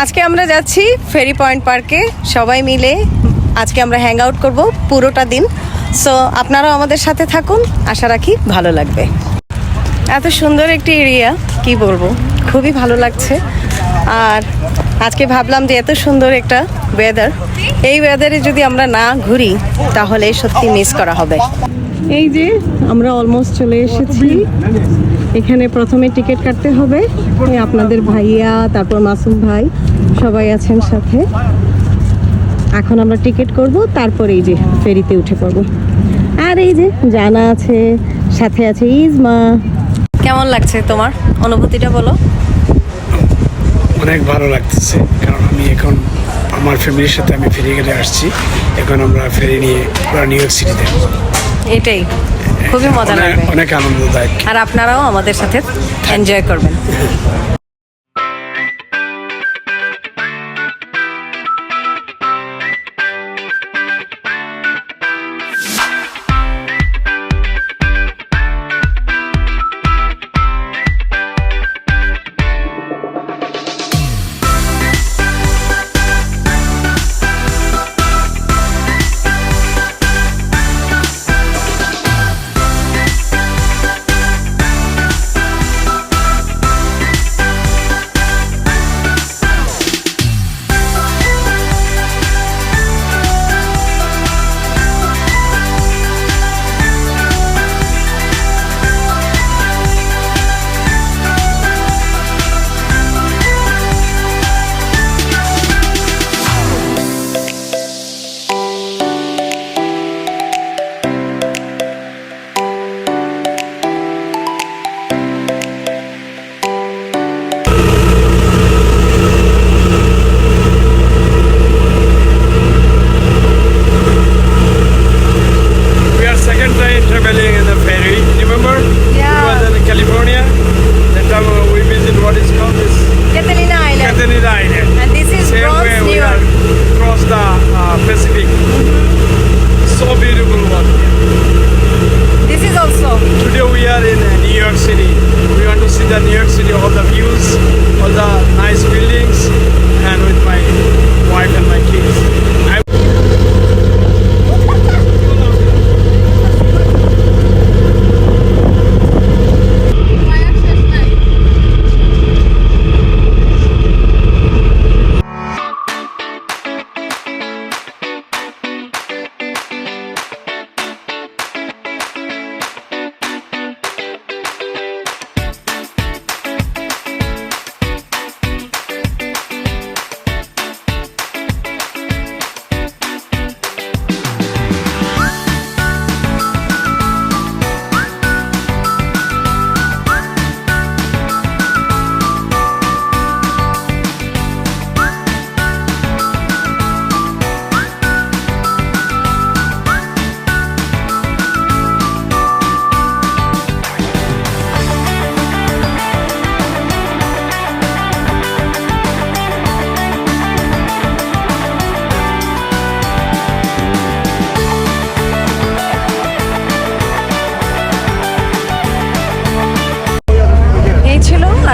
আজকে আমরা যাচ্ছি ফেরি পয়েন্ট পার্কে সবাই মিলে। আজকে আমরা হ্যাং আউট করবো পুরোটা দিন। সো আপনারাও আমাদের সাথে থাকুন, আশা রাখি ভালো লাগবে। এত সুন্দর একটি এরিয়া, কি বলবো, খুবই ভালো লাগছে। আর আজকে ভাবলাম যে এত সুন্দর একটা ওয়েদার, এই ওয়েদারে যদি আমরা না ঘুরি তাহলে সত্যি মিস করা হবে। এই যে আমরা অলমোস্ট চলে এসেছি। এখানে প্রথমে টিকিট কাটতে হবে। আপনাদের ভাইয়া, তারপর মাসুম ভাই সবাই আছেন সাথে। এখন আমরা টিকিট করব, তারপর এই যে ফেরিতে উঠে পড়ব। আর এই যে জানা আছে, সাথে আছে ইজমা। কেমন লাগছে তোমার অনুভূতিটা বলো? অনেক ভালো লাগতেছে, কারণ আমি এখন আমার ফ্যামিলির সাথে আমি ফেরি ঘাটে আসছি। এখন আমরা ফেরি নিয়ে পুরো নিউ ইয়র্ক সিটিতে, এটাই খুবই মজা লাগবে, অনেক আনন্দদায়ক। আর আপনারাও আমাদের সাথে এনজয় করবেন।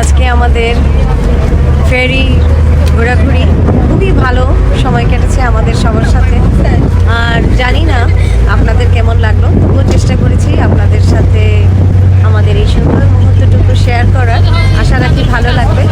আজকে আমাদের ফেরি ঘোরাঘুরি, খুবই ভালো সময় কেটেছে আমাদের সবার সাথে। আর জানি না আপনাদের কেমন লাগলো, তবুও চেষ্টা করেছি আপনাদের সাথে আমাদের এই সুন্দর মুহূর্তটুকু শেয়ার করার। আশা রাখি ভালো লাগবে।